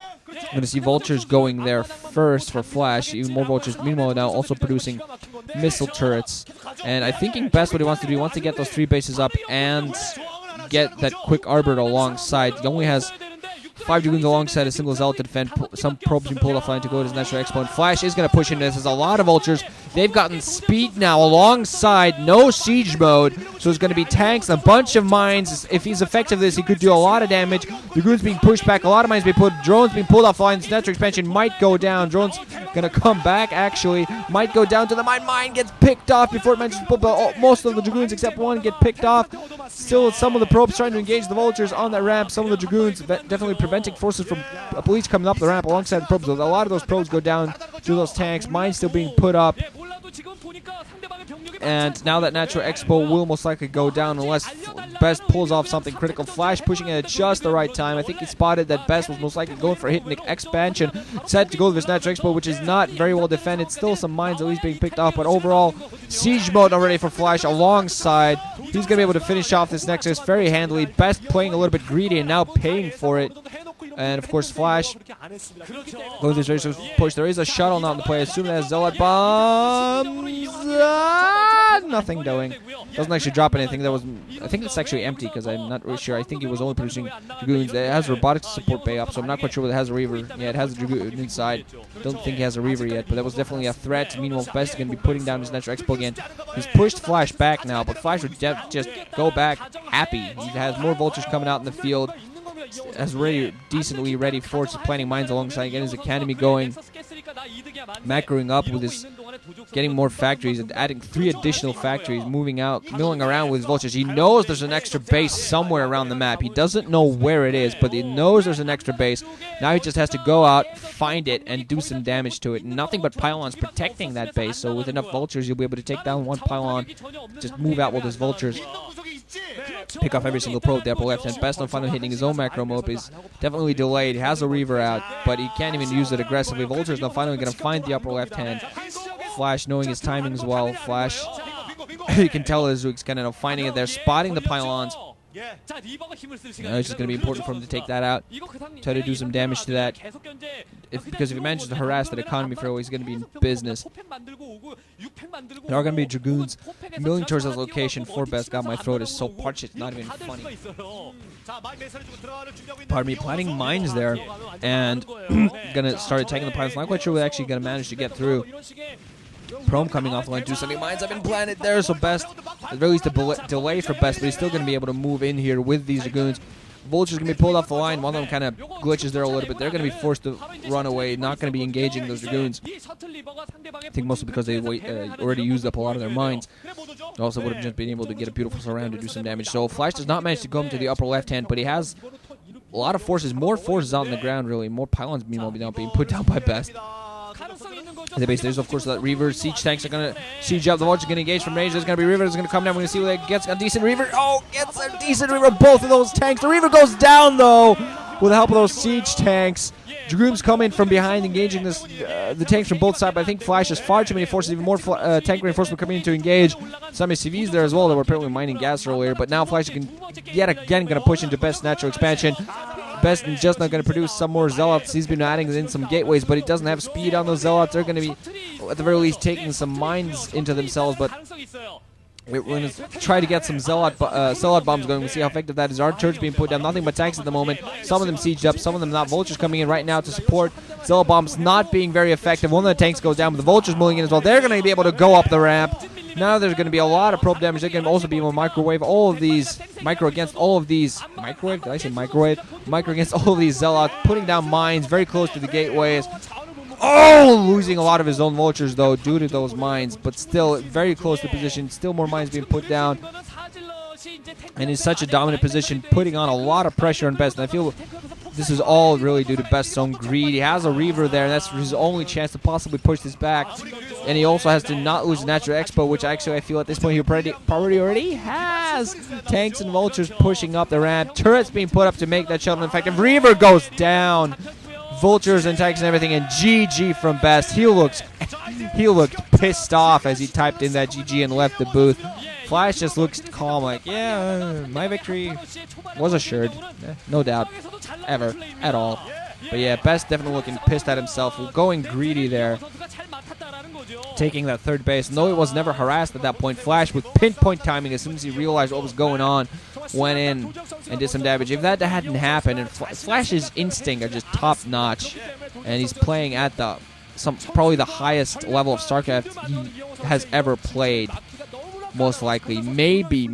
I'm going to see vultures going there first for flash. Even more vultures. Meanwhile, now also producing missile turrets. And I think BeSt what he wants to do, he wants to get those 3 bases up and get that quick arbiter alongside. He only has 5 Dragoons alongside a single Zealot to defend. Some probes being pulled offline to go to his natural expo. And Flash is going to push into this. There's a lot of vultures. They've gotten speed now alongside. No siege mode. So it's going to be tanks, a bunch of mines. If he's effective this, he could do a lot of damage. Dragoons being pushed back. A lot of mines being put. Drones being pulled offline. This natural expansion might go down. Drones going to come back, actually. Might go down to the mine. Mine gets picked off before it mentions most of the Dragoons except one get picked off. Still, some of the probes trying to engage the vultures on that ramp. Some of the Dragoons definitely preventing forces from police coming up the ramp alongside the probes. A lot of those probes go down to those tanks. Mines still being put up. And now that Natural Expo will most likely go down unless BeSt pulls off something critical. Flash pushing it at just the right time. I think he spotted that BeSt was most likely going for a hit in the expansion. Set to go to this Natural Expo, which is not very well defended. Still some mines at least being picked off, but overall, siege mode already for Flash alongside. He's going to be able to finish off this Nexus very handily. BeSt playing a little bit greedy and now paying for it. And of course, Flash going this very push. There is a shuttle now in the play. Assume that has Zealot bombs. Nothing doing. Doesn't actually drop anything. That was, I think it's actually empty because I'm not really sure. I think it was only producing Dragoons. It has robotics support bay up, so I'm not quite sure whether it has a Reaver. Yeah, it has a Dragoon inside. Don't think he has a Reaver yet, but that was definitely a threat. Meanwhile, BeSt is going to be putting down his Natural Expo again. He's pushed Flash back now, but Flash would just go back happy. He has more vultures coming out in the field. Has decently ready for planting mines alongside, getting his academy going, macroing up with his, getting more factories and adding 3 additional factories, moving out, milling around with his vultures. He knows there's an extra base somewhere around the map. He doesn't know where it is, but he knows there's an extra base. Now he just has to go out, find it, and do some damage to it. Nothing but pylons protecting that base, so with enough vultures, you'll be able to take down one pylon, just move out with his vultures. Pick off every single probe at the upper left hand. BeSt on finally hitting his own macro mob is definitely delayed. He has a Reaver out, but he can't even use it aggressively. Vulture's now finally going to find the upper left hand. Flash knowing his timing as well. Flash, you can tell he's kind of finding it there, spotting the pylons. It's just going to be important for him to take that out. Try to do some damage to that. Because if he manages to harass that economy for he's going to be in business. There are going to be Dragoons milling towards this location for BeSt. God, my throat is so parched, it's not even funny. Pardon me, planting mines there. And going to start attacking the pylons. Not quite sure we're actually going to manage to get through. Prom coming off the line. 270 mines have been planted there, so BeSt, at the very least, a delay for BeSt, but he's still going to be able to move in here with these Dragoons. Vulture's going to be pulled off the line. One of them kind of glitches there a little bit. They're going to be forced to run away, not going to be engaging those Dragoons. I think mostly because they already used up a lot of their mines. They also would have just been able to get a beautiful surround to do some damage. So Flash does not manage to come to the upper left hand, but he has a lot of forces, more forces out on the ground, really. More pylons, meanwhile, now being put down by BeSt. The base, there's of course that Reaver. Siege tanks are going to siege up. The Vulture's going to engage from range. There's going to be Reaver. There's going to come down. We're going to see whether it gets a decent Reaver. Oh, gets a decent Reaver. Both of those tanks. The Reaver goes down, though, with the help of those siege tanks. Dragoons come in from behind, engaging the tanks from both sides. But I think Flash has far too many forces. Even more tank reinforcement coming in to engage. Some SCVs there as well that were apparently mining gas earlier. But now Flash can yet again going to push into BeSt natural expansion. BeSt is just not going to produce some more Zealots. He's been adding in some gateways, but he doesn't have speed on those Zealots. They're going to be, at the very least, taking some mines into themselves, but we're going to try to get some Zealot bombs going. We'll see how effective that is. Our turrets being put down. Nothing but tanks at the moment. Some of them sieged up, some of them not. Vultures coming in right now to support. Zealot bombs not being very effective. One of the tanks goes down, but the Vultures moving in as well. They're going to be able to go up the ramp. Now there's going to be a lot of probe damage. They can also be able to microwave all of these. Micro against all of these. Microwave? Did I say microwave? Micro against all of these Zealots. Putting down mines very close to the gateways. Oh, losing a lot of his own vultures, though, due to those mines. But still very close to the position. Still more mines being put down. And in such a dominant position, putting on a lot of pressure on BeSt. And I feel this is all really due to BeSt's own greed. He has a Reaver there, and that's his only chance to possibly push this back. And he also has to not lose Natural Expo, which actually I feel at this point he already has. Tanks and Vultures pushing up the ramp. Turrets being put up to make that shuttle effective. Reaver goes down. Vultures and tanks and everything, and GG from BeSt. He looked pissed off as he typed in that GG and left the booth. Flash just looks calm, like, yeah, my victory was assured. No doubt. Ever. At all. But yeah, BeSt definitely looking pissed at himself. Going greedy there. Taking that third base. And though it was never harassed at that point, Flash with pinpoint timing as soon as he realized what was going on, went in and did some damage. If that hadn't happened, and Flash's instinct are just top notch, and he's playing at probably the highest level of StarCraft he has ever played, most likely. Maybe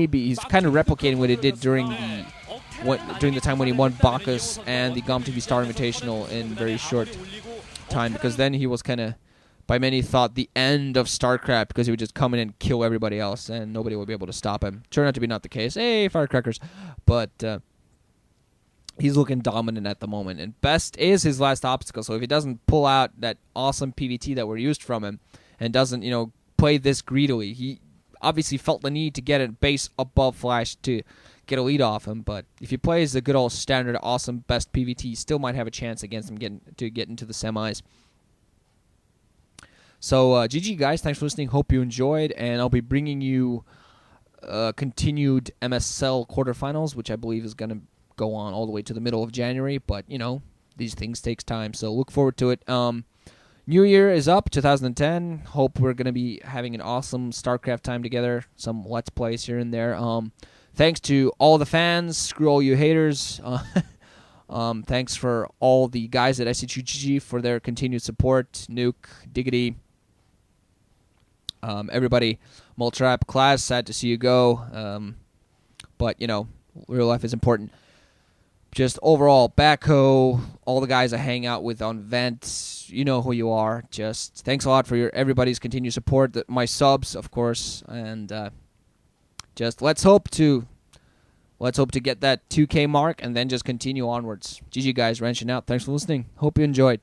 he's kind of replicating what he did during the time when he won Bacchus and the GOM TV Star Invitational in very short time, because then he was kind of, by many thought, the end of StarCraft, because he would just come in and kill everybody else and nobody would be able to stop him. Turned out to be not the case. Hey, firecrackers. But he's looking dominant at the moment, and BeSt is his last obstacle. So if he doesn't pull out that awesome PVT that we're used from him and doesn't, play this greedily, he obviously felt the need to get a base above Flash to get a lead off him. But if he plays the good old standard awesome BeSt PVT, he still might have a chance against him to get into the semis. So, GG guys, thanks for listening. Hope you enjoyed, and I'll be bringing you continued MSL quarterfinals, which I believe is going to go on all the way to the middle of January. But, these things takes time, so look forward to it. New Year is up, 2010. Hope we're going to be having an awesome StarCraft time together. Some Let's Plays here and there. Thanks to all the fans. Screw all you haters. Thanks for all the guys at SHUGG for their continued support. Nuke, Diggity, everybody, Moltrap, Class, sad to see you go. But, real life is important. Just overall, Backhoe, all the guys I hang out with on Vent, you know who you are. Just thanks a lot for everybody's continued support. My subs, of course, and just let's hope to get that 2K mark and then just continue onwards. GG guys, wrenching out. Thanks for listening. Hope you enjoyed.